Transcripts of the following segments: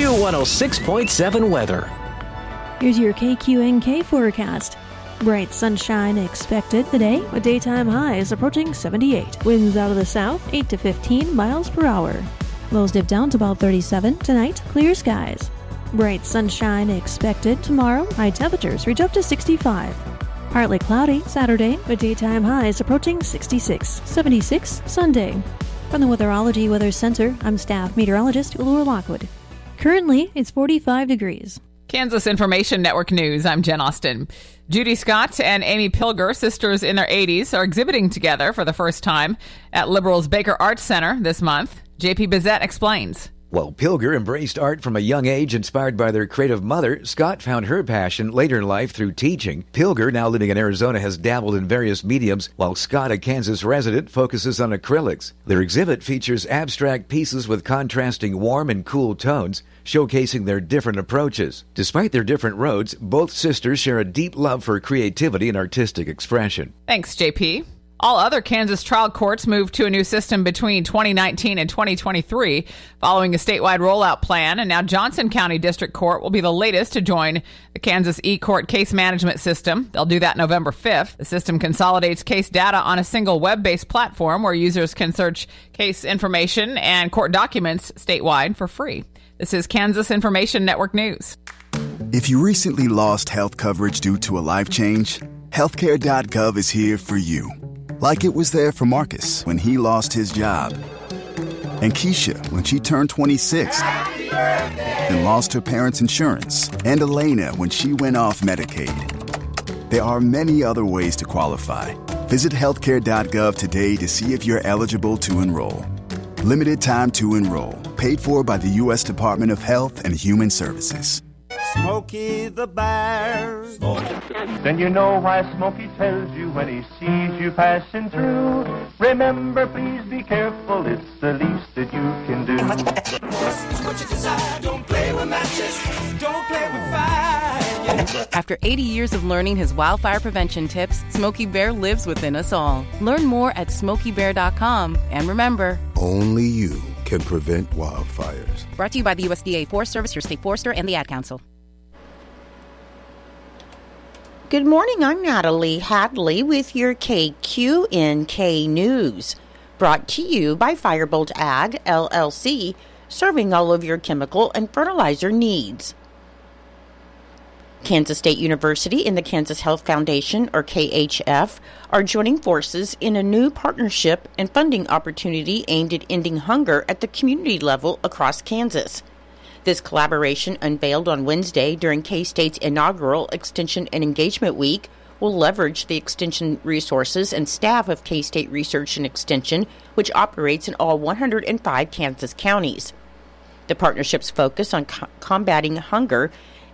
KQ 106.7 weather. Here's your KQNK forecast. Bright sunshine expected today, with daytime highs approaching 78. Winds out of the south, 8 to 15 miles per hour. Lows dip down to about 37 tonight, clear skies. Bright sunshine expected tomorrow, high temperatures reach up to 65. Partly cloudy Saturday, with daytime highs approaching 66. 76 Sunday. From the Weatherology Weather Center, I'm staff meteorologist Laura Lockwood. Currently, it's 45 degrees. Kansas Information Network News, I'm Jen Austin. Judy Scott and Amy Pilger, sisters in their 80s, are exhibiting together for the first time at Liberal's Baker Arts Center this month. JP Bizette explains. While Pilger embraced art from a young age inspired by their creative mother, Scott found her passion later in life through teaching. Pilger, now living in Arizona, has dabbled in various mediums, while Scott, a Kansas resident, focuses on acrylics. Their exhibit features abstract pieces with contrasting warm and cool tones, showcasing their different approaches. Despite their different roads, both sisters share a deep love for creativity and artistic expression. Thanks, JP. All other Kansas trial courts moved to a new system between 2019 and 2023 following a statewide rollout plan, and now Johnson County District Court will be the latest to join the Kansas e-court case management system. They'll do that November 5th. The system consolidates case data on a single web-based platform where users can search case information and court documents statewide for free. This is Kansas Information Network News. If you recently lost health coverage due to a life change, healthcare.gov is here for you. Like it was there for Marcus when he lost his job, and Keisha when she turned 26 and lost her parents' insurance, and Elena when she went off Medicaid. There are many other ways to qualify. Visit healthcare.gov today to see if you're eligible to enroll. Limited time to enroll. Paid for by the U.S. Department of Health and Human Services. Smokey the Bear. Then you know why Smokey tells you when he sees you passing through. Remember, please be careful, it's the least that you can do. What you desire, don't play with matches, don't play with fire. After 80 years of learning his wildfire prevention tips, Smokey Bear lives within us all. Learn more at SmokeyBear.com. And remember, only you can prevent wildfires. Brought to you by the USDA Forest Service, your state forester, and the Ad Council. Good morning, I'm Natalie Hadley with your KQNK News. Brought to you by Firebolt Ag, LLC, serving all of your chemical and fertilizer needs. Kansas State University and the Kansas Health Foundation, or KHF, are joining forces in a new partnership and funding opportunity aimed at ending hunger at the community level across Kansas. This collaboration, unveiled on Wednesday during K-State's inaugural Extension and Engagement Week, will leverage the extension resources and staff of K-State Research and Extension, which operates in all 105 Kansas counties. The partnership's focus on combating hunger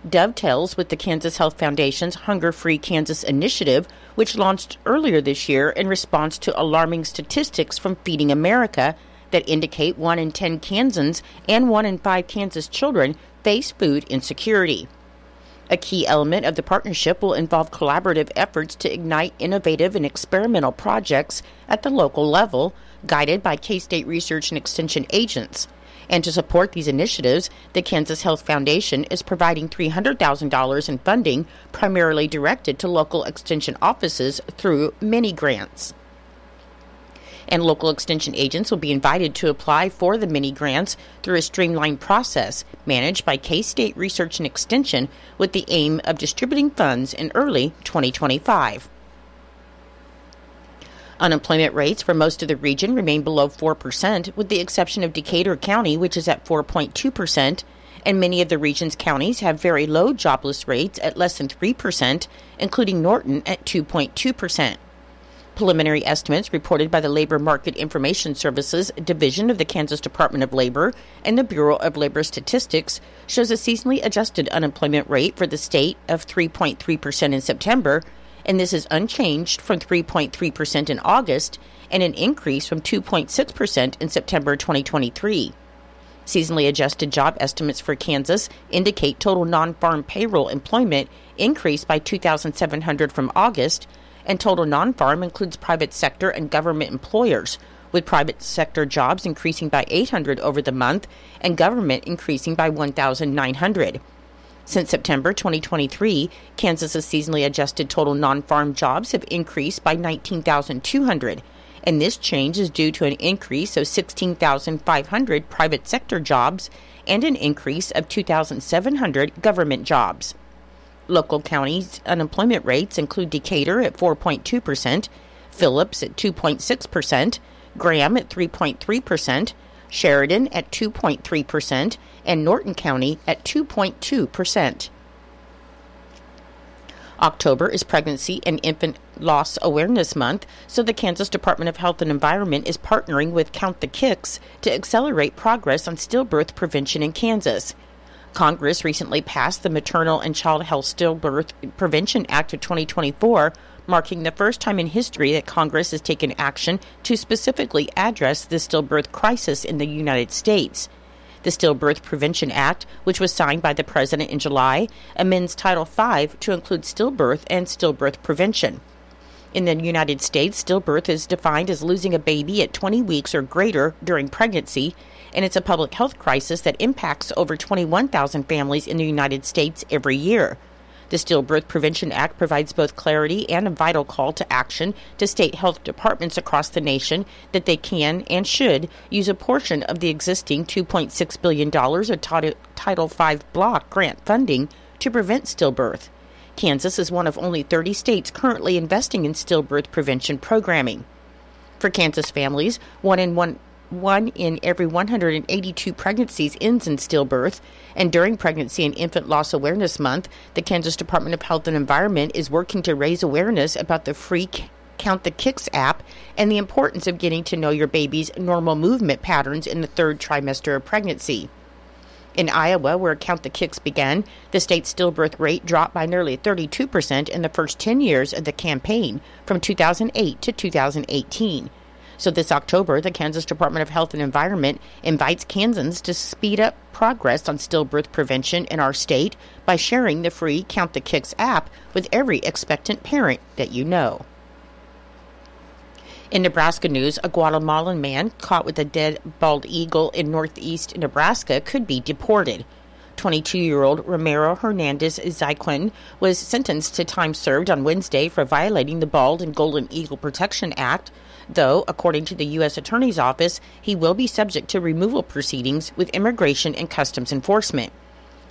dovetails with the Kansas Health Foundation's Hunger Free Kansas initiative, which launched earlier this year in response to alarming statistics from Feeding America that indicate 1 in 10 Kansans and 1 in 5 Kansas children face food insecurity. A key element of the partnership will involve collaborative efforts to ignite innovative and experimental projects at the local level, guided by K-State Research and Extension agents. And to support these initiatives, the Kansas Health Foundation is providing $300,000 in funding, primarily directed to local extension offices through mini grants. And local extension agents will be invited to apply for the mini grants through a streamlined process managed by K-State Research and Extension with the aim of distributing funds in early 2025. Unemployment rates for most of the region remain below 4%, with the exception of Decatur County, which is at 4.2%, and many of the region's counties have very low jobless rates at less than 3%, including Norton at 2.2%. Preliminary estimates reported by the Labor Market Information Services Division of the Kansas Department of Labor and the Bureau of Labor Statistics shows a seasonally adjusted unemployment rate for the state of 3.3% in September, and this is unchanged from 3.3% in August and an increase from 2.6% in September 2023. Seasonally adjusted job estimates for Kansas indicate total non-farm payroll employment increased by 2,700 from August, and total non-farm includes private sector and government employers, with private sector jobs increasing by 800 over the month and government increasing by 1,900. Since September 2023, Kansas's seasonally adjusted total non-farm jobs have increased by 19,200, and this change is due to an increase of 16,500 private sector jobs and an increase of 2,700 government jobs. Local counties' unemployment rates include Decatur at 4.2%, Phillips at 2.6%, Graham at 3.3%, Sheridan at 2.3%, and Norton County at 2.2%. October is Pregnancy and Infant Loss Awareness Month, so the Kansas Department of Health and Environment is partnering with Count the Kicks to accelerate progress on stillbirth prevention in Kansas. Congress recently passed the Maternal and Child Health Stillbirth Prevention Act of 2024, marking the first time in history that Congress has taken action to specifically address the stillbirth crisis in the United States. The Stillbirth Prevention Act, which was signed by the President in July, amends Title V to include stillbirth and stillbirth prevention. In the United States, stillbirth is defined as losing a baby at 20 weeks or greater during pregnancy, and it's a public health crisis that impacts over 21,000 families in the United States every year. The Stillbirth Prevention Act provides both clarity and a vital call to action to state health departments across the nation that they can and should use a portion of the existing $2.6 billion of Title V block grant funding to prevent stillbirth. Kansas is one of only 30 states currently investing in stillbirth prevention programming. For Kansas families, one in every 182 pregnancies ends in stillbirth, and during Pregnancy and Infant Loss Awareness Month, the Kansas Department of Health and Environment is working to raise awareness about the free Count the Kicks app and the importance of getting to know your baby's normal movement patterns in the third trimester of pregnancy. In Iowa, where Count the Kicks began, the state's stillbirth rate dropped by nearly 32% in the first 10 years of the campaign, from 2008 to 2018. So this October, the Kansas Department of Health and Environment invites Kansans to speed up progress on stillbirth prevention in our state by sharing the free Count the Kicks app with every expectant parent that you know. In Nebraska news, a Guatemalan man caught with a dead bald eagle in northeast Nebraska could be deported. 22-year-old Romero Hernandez Ziquin was sentenced to time served on Wednesday for violating the Bald and Golden Eagle Protection Act, though, according to the U.S. Attorney's Office, he will be subject to removal proceedings with Immigration and Customs Enforcement.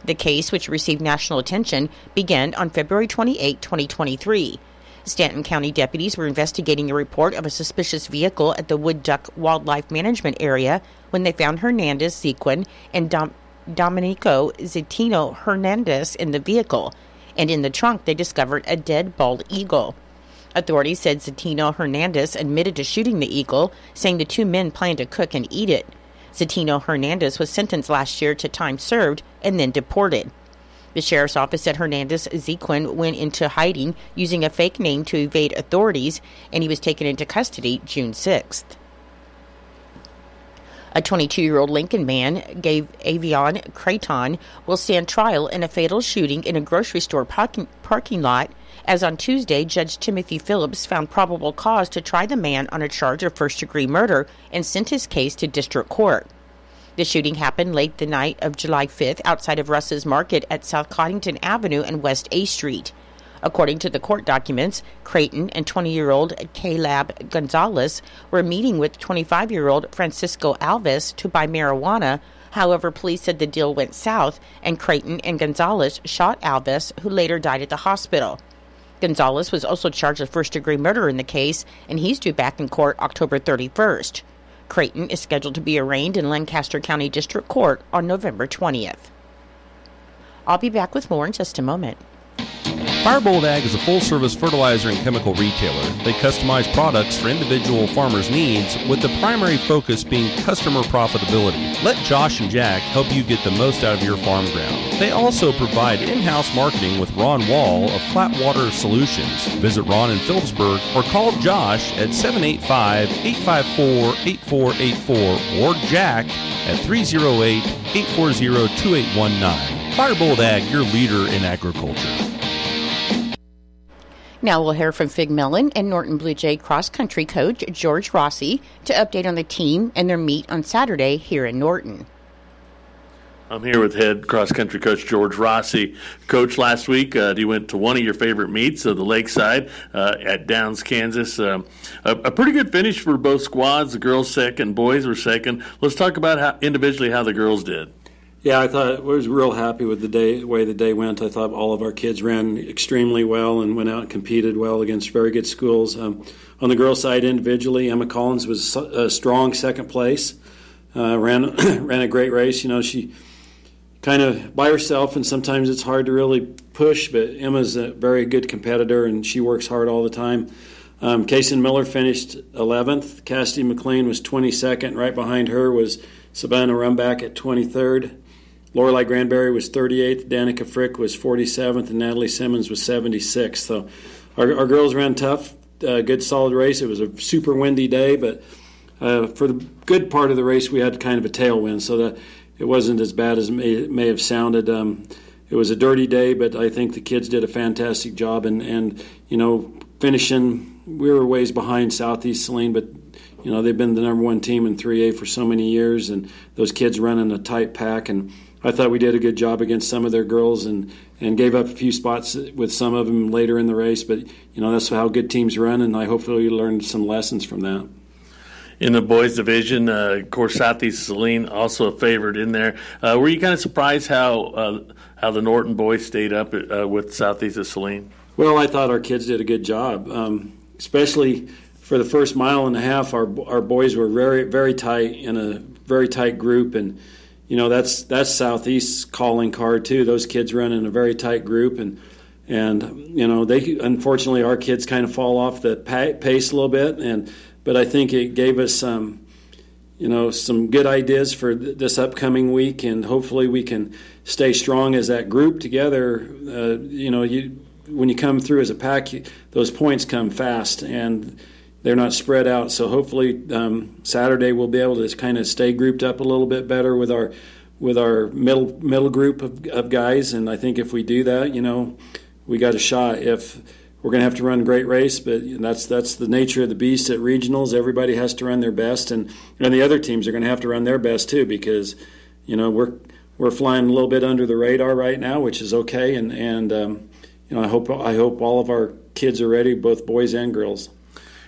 The case, which received national attention, began on February 28, 2023. Stanton County deputies were investigating a report of a suspicious vehicle at the Wood Duck Wildlife Management Area when they found Hernandez Ziquin and Domenico Zetino Hernandez in the vehicle, and in the trunk they discovered a dead bald eagle. Authorities said Zetino Hernandez admitted to shooting the eagle, saying the two men planned to cook and eat it. Zetino Hernandez was sentenced last year to time served and then deported. The sheriff's office said Hernandez Ziquin went into hiding using a fake name to evade authorities, and he was taken into custody June 6th. A 22-year-old Lincoln man, Avion Creighton, will stand trial in a fatal shooting in a grocery store parking lot, as on Tuesday, Judge Timothy Phillips found probable cause to try the man on a charge of first-degree murder and sent his case to district court. The shooting happened late the night of July 5th outside of Russ's Market at South Coddington Avenue and West A Street. According to the court documents, Creighton and 20-year-old Caleb Gonzalez were meeting with 25-year-old Francisco Alves to buy marijuana. However, police said the deal went south, and Creighton and Gonzalez shot Alves, who later died at the hospital. Gonzalez was also charged with first-degree murder in the case, and he's due back in court October 31st. Creighton is scheduled to be arraigned in Lancaster County District Court on November 20th. I'll be back with more in just a moment. Firebolt Ag is a full-service fertilizer and chemical retailer. They customize products for individual farmers' needs, with the primary focus being customer profitability. Let Josh and Jack help you get the most out of your farm ground. They also provide in-house marketing with Ron Wall of Flatwater Solutions. Visit Ron in Phillipsburg or call Josh at 785-854-8484 or Jack at 308-840-2819. Firebolt Ag, your leader in agriculture. Now we'll hear from Fig Mellon and Norton Blue Jay cross-country coach George Rossi to update on the team and their meet on Saturday here in Norton. I'm here with head cross-country coach George Rossi. Coach, last week you went to one of your favorite meets, the Lakeside at Downs, Kansas. A pretty good finish for both squads. The girls second, boys were second. Let's talk about how the girls did. Yeah, I thought I was real happy with the way the day went. I thought all of our kids ran extremely well and went out and competed well against very good schools. On the girls' side individually, Emma Collins was a strong second place. Ran a great race. You know, she kind of by herself, and sometimes it's hard to really push, but Emma's a very good competitor, and she works hard all the time. Kaysen Miller finished 11th. Cassidy McLean was 22nd. Right behind her was Savannah Rumback at 23rd. Lorelei Granberry was 38th. Danica Frick was 47th, and Natalie Simmons was 76th. So our girls ran tough, good solid race. It was a super windy day, but for the good part of the race, we had kind of a tailwind, so that it wasn't as bad as it may have sounded. It was a dirty day, but I think the kids did a fantastic job. And you know, finishing, we were ways behind Southeast Saline, but you know, they've been the number one team in 3A for so many years, and those kids running a tight pack. And I thought we did a good job against some of their girls, and gave up a few spots with some of them later in the race. But you know, that's how good teams run, and I hopefully learned some lessons from that. In the boys division, of course, Southeast Saline also a favorite in there. Were you kind of surprised how the Norton boys stayed up with Southeast of Saline? Well, I thought our kids did a good job, especially for the first mile and a half. Our boys were very, very tight in a very tight group, and you know, that's Southeast's calling card too. Those kids run in a very tight group, and you know, they unfortunately our kids kind of fall off the pace a little bit, but I think it gave us some good ideas for this upcoming week, and hopefully we can stay strong as that group together. When you come through as a pack, those points come fast, and they're not spread out. So hopefully Saturday we'll be able to kind of stay grouped up a little bit better with our middle group of guys. And I think if we do that, you know, we got a shot. If we're going to have to run a great race, but that's the nature of the beast at regionals. Everybody has to run their best, and the other teams are going to have to run their best too, because you know we're flying a little bit under the radar right now, which is okay. And you know, I hope all of our kids are ready, both boys and girls.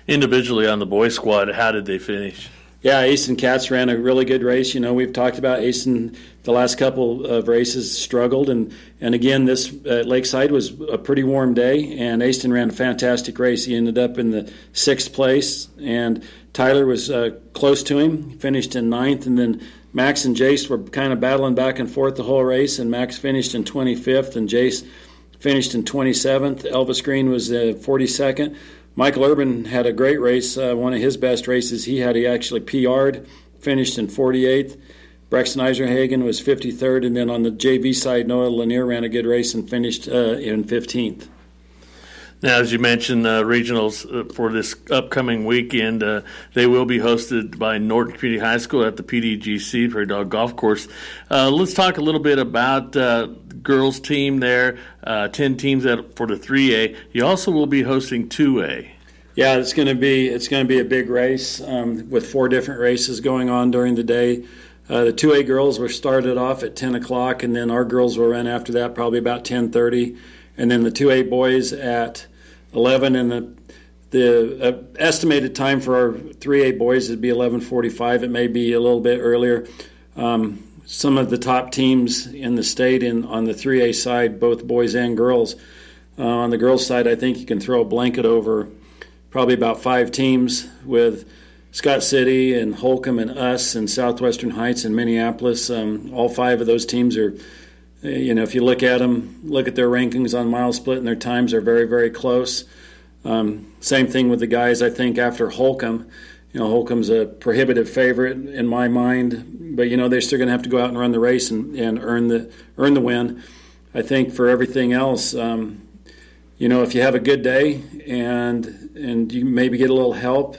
Individually on the boys squad, how did they finish? Yeah, Easton Cats ran a really good race. You know, we've talked about Easton the last couple of races struggled, and again, this Lakeside was a pretty warm day, and Easton ran a fantastic race. He ended up in the 6th place, and Tyler was close to him. He finished in 9th, and then Max and Jace were kind of battling back and forth the whole race, and Max finished in 25th, and Jace finished in 27th. Elvis Green was 42nd. Michael Urban had a great race, one of his best races he actually PR'd, finished in 48th. Braxton Eiserhagen was 53rd, and then on the JV side, Noah Lanier ran a good race and finished in 15th. Now, as you mentioned, regionals for this upcoming weekend, they will be hosted by Norton Community High School at the PDGC, Prairie Dog Golf Course. Let's talk a little bit about the girls' team there, 10 teams for the 3A. You also will be hosting 2A. Yeah, it's going to be a big race with 4 different races going on during the day. The 2A girls were started off at 10 o'clock, and then our girls will run after that, probably about 10:30. And then the 2A boys at 11, and the estimated time for our 3A boys would be 11:45. It may be a little bit earlier. Some of the top teams in the state on the 3A side, both boys and girls. On the girls' side, I think you can throw a blanket over probably about 5 teams with Scott City and Holcomb and us and Southwestern Heights and Minneapolis. All 5 of those teams are, you know, if you look at them, look at their rankings on mile split, and their times are very, very close. Same thing with the guys, I think, after Holcomb. You know, Holcomb's a prohibitive favorite in my mind, but, you know, they're still going to have to go out and run the race and earn the win. I think for everything else, you know, if you have a good day and you maybe get a little help,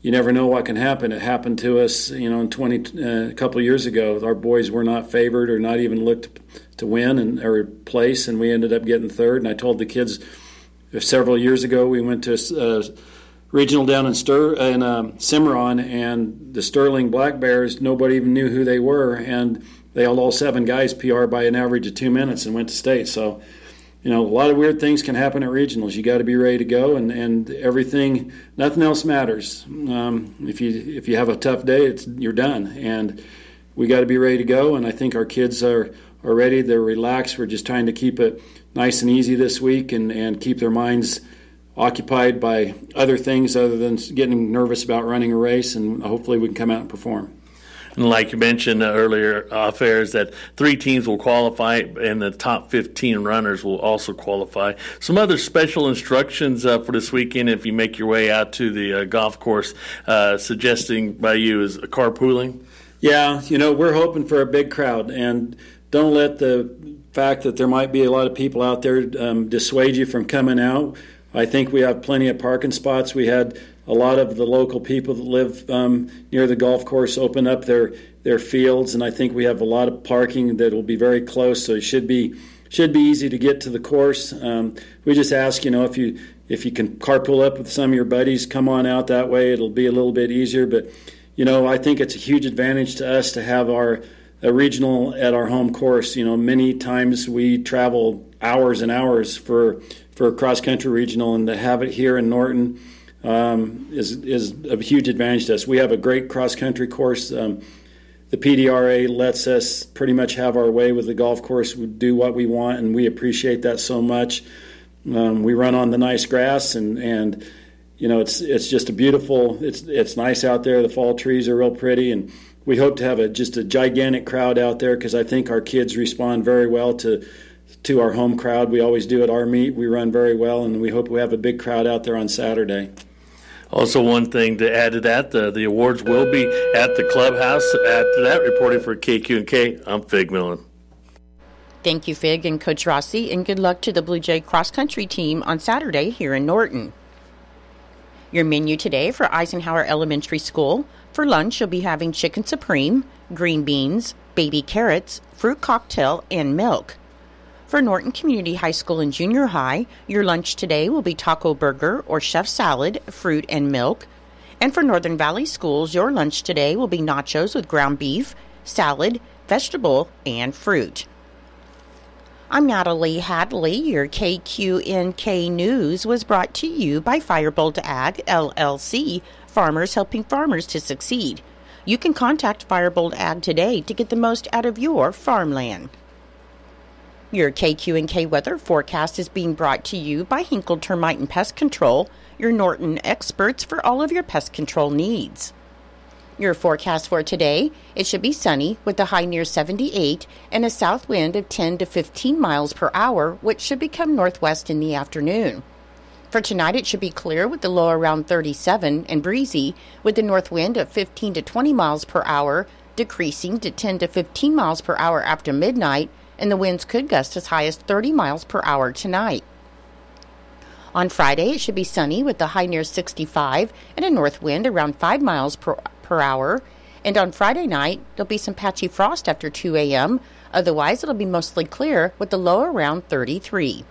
you never know what can happen. It happened to us, you know, a couple of years ago. Our boys were not favored or not even looked to win or place, and we ended up getting 3rd. And I told the kids Several years ago, we went to regional down in Cimarron, and the Sterling Black Bears, nobody even knew who they were, and they all 7 guys PR by an average of 2 minutes and went to state. So, a lot of weird things can happen at regionals. You got to be ready to go, and everything, nothing else matters. If you have a tough day, you're done, and we got to be ready to go. And I think our kids are ready. They're relaxed. We're just trying to keep it nice and easy this week, and keep their minds occupied by other things other than getting nervous about running a race, and hopefully we can come out and perform. And like you mentioned earlier off air, is that 3 teams will qualify, and the top 15 runners will also qualify. Some other special instructions for this weekend, if you make your way out to the golf course, suggesting by you is carpooling. Yeah, we're hoping for a big crowd, and don't let the fact that there might be a lot of people out there dissuade you from coming out. I think we have plenty of parking spots. We had a lot of the local people that live near the golf course open up their fields, and I think we have a lot of parking that will be very close, so it should be easy to get to the course. We just ask, if you can carpool up with some of your buddies, come on out that way. It'll be a little bit easier, but I think it's a huge advantage to us to have a regional at our home course. Many times we travel hours and hours for a cross-country regional, and to have it here in Norton is a huge advantage to us. We have a great cross-country course. The PDRA lets us pretty much have our way with the golf course. We do what we want, and we appreciate that so much. We run on the nice grass, and it's just a beautiful. It's nice out there. The fall trees are real pretty, and we hope to have just a gigantic crowd out there, because I think our kids respond very well to our home crowd. We always do at our meet. We run very well, and we hope we have a big crowd out there on Saturday. Also, one thing to add to that, the awards will be at the clubhouse. After that, reporting for KQNK, I'm Fig Millen. Thank you, Fig and Coach Rossi, and good luck to the Blue Jay cross-country team on Saturday here in Norton. Your menu today for Eisenhower Elementary School. For lunch, you'll be having chicken supreme, green beans, baby carrots, fruit cocktail, and milk. For Norton Community High School and Junior High, your lunch today will be taco burger or chef salad, fruit, and milk. And for Northern Valley Schools, your lunch today will be nachos with ground beef, salad, vegetable, and fruit. I'm Natalie Hadley. Your KQNK News was brought to you by Firebolt Ag, LLC, farmers helping farmers to succeed. You can contact Firebolt Ag today to get the most out of your farmland. Your KQNK weather forecast is being brought to you by Hinkle Termite and Pest Control, your Norton experts for all of your pest control needs. Your forecast for today, it should be sunny with a high near 78 and a south wind of 10 to 15 miles per hour, which should become northwest in the afternoon. For tonight, it should be clear with the low around 37 and breezy with the north wind of 15 to 20 miles per hour, decreasing to 10 to 15 miles per hour after midnight, and the winds could gust as high as 30 miles per hour tonight. On Friday, it should be sunny with a high near 65 and a north wind around 5 miles per hour. And on Friday night, there'll be some patchy frost after 2 a.m. Otherwise, it'll be mostly clear with the low around 33.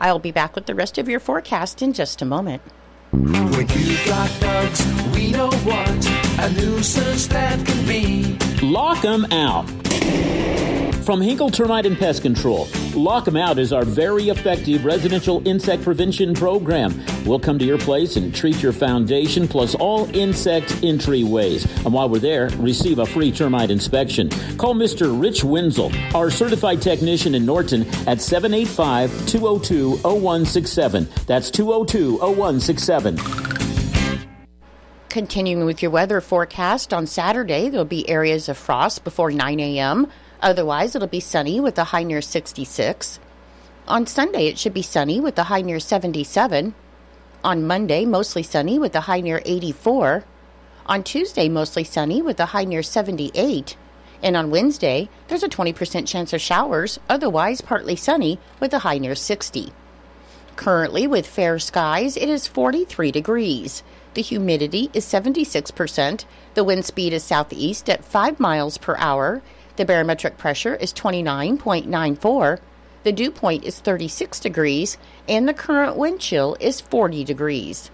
I'll be back with the rest of your forecast in just a moment. When you've got bugs, we know what a nuisance that can be. Lock 'em out. From Hinkle Termite and Pest Control, Lock 'em Out is our very effective residential insect prevention program. We'll come to your place and treat your foundation plus all insect entryways. And while we're there, receive a free termite inspection. Call Mr. Rich Wenzel, our certified technician in Norton, at 785-202-0167. That's 202-0167. Continuing with your weather forecast, on Saturday, there'll be areas of frost before 9 a.m., Otherwise, it'll be sunny with a high near 66. On Sunday, it should be sunny with a high near 77. On Monday, mostly sunny with a high near 84. On Tuesday, mostly sunny with a high near 78. And on Wednesday, there's a 20% chance of showers, otherwise partly sunny with a high near 60. Currently, with fair skies, it is 43 degrees. The humidity is 76%. The wind speed is southeast at 5 miles per hour. The barometric pressure is 29.94. The dew point is 36 degrees, and the current wind chill is 40 degrees.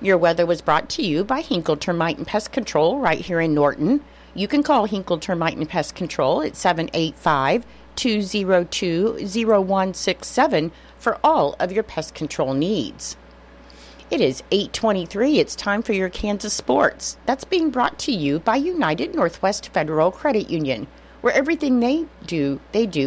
Your weather was brought to you by Hinkle Termite and Pest Control right here in Norton. You can call Hinkle Termite and Pest Control at 785-202-0167 for all of your pest control needs. It is 8:23. It's time for your Kansas Sports. That's being brought to you by United Northwest Federal Credit Union, where everything they do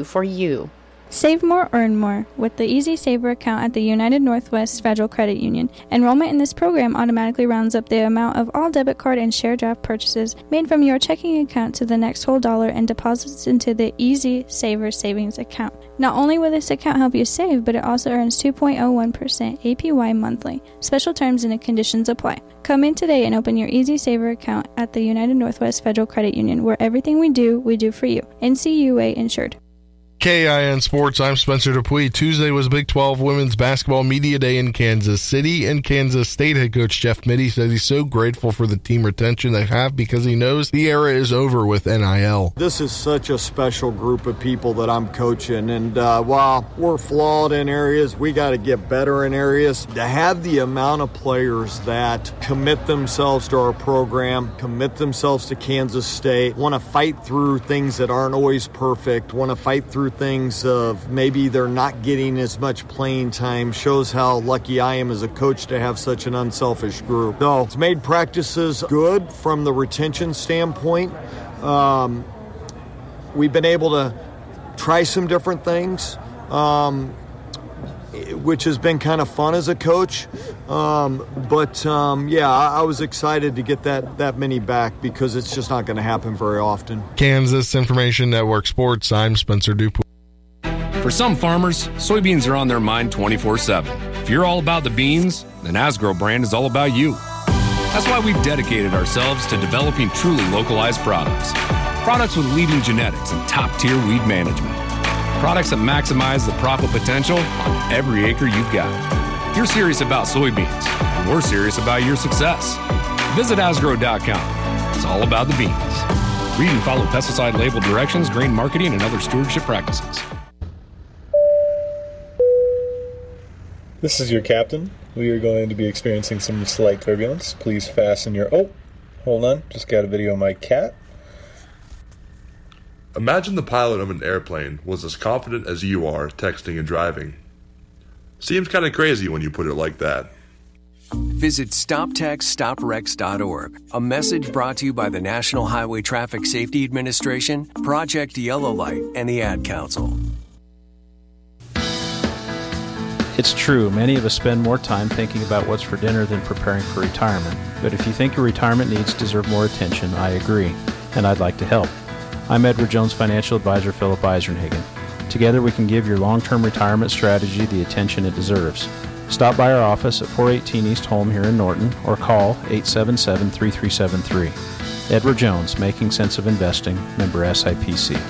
for you. Save more, earn more with the Easy Saver account at the United Northwest Federal Credit Union. Enrollment in this program automatically rounds up the amount of all debit card and share draft purchases made from your checking account to the next whole dollar and deposits into the Easy Saver savings account. Not only will this account help you save, but it also earns 2.01% APY monthly. Special terms and conditions apply. Come in today and open your Easy Saver account at the United Northwest Federal Credit Union, where everything we do for you. NCUA insured. KIN Sports, I'm Spencer Dupuis. Tuesday was Big 12 Women's Basketball Media Day in Kansas City, and Kansas State head coach Jeff Mittie says he's so grateful for the team retention they have because he knows the era is over with NIL. This is such a special group of people that I'm coaching, and while we're flawed in areas, we got to get better in areas. To have the amount of players that commit themselves to our program, commit themselves to Kansas State, want to fight through things that aren't always perfect, want to fight through things of maybe they're not getting as much playing time, shows how lucky I am as a coach to have such an unselfish group. So it's made practices good from the retention standpoint. We've been able to try some different things, which has been kind of fun as a coach. I was excited to get that many back because it's just not going to happen very often. Kansas Information Network Sports, I'm Spencer Dupuis. For some farmers, soybeans are on their mind 24/7. If you're all about the beans, then Asgrow brand is all about you. That's why we've dedicated ourselves to developing truly localized products. Products with leading genetics and top-tier weed management. Products that maximize the profit potential on every acre you've got. You're serious about soybeans, and we're serious about your success. Visit Asgrow.com. It's all about the beans. Read and follow pesticide label directions, grain marketing, and other stewardship practices. This is your captain. We are going to be experiencing some slight turbulence. Please fasten your... Oh, hold on. Just got a video of my cat. Imagine the pilot of an airplane was as confident as you are texting and driving. Seems kind of crazy when you put it like that. Visit StopTextStopWrecks.org. A message brought to you by the National Highway Traffic Safety Administration, Project Yellow Light, and the Ad Council. It's true, many of us spend more time thinking about what's for dinner than preparing for retirement. But if you think your retirement needs deserve more attention, I agree, and I'd like to help. I'm Edward Jones Financial Advisor Philip Eisenhagen. Together we can give your long-term retirement strategy the attention it deserves. Stop by our office at 418 East Holm here in Norton or call 877-3373. Edward Jones, Making Sense of Investing, member SIPC.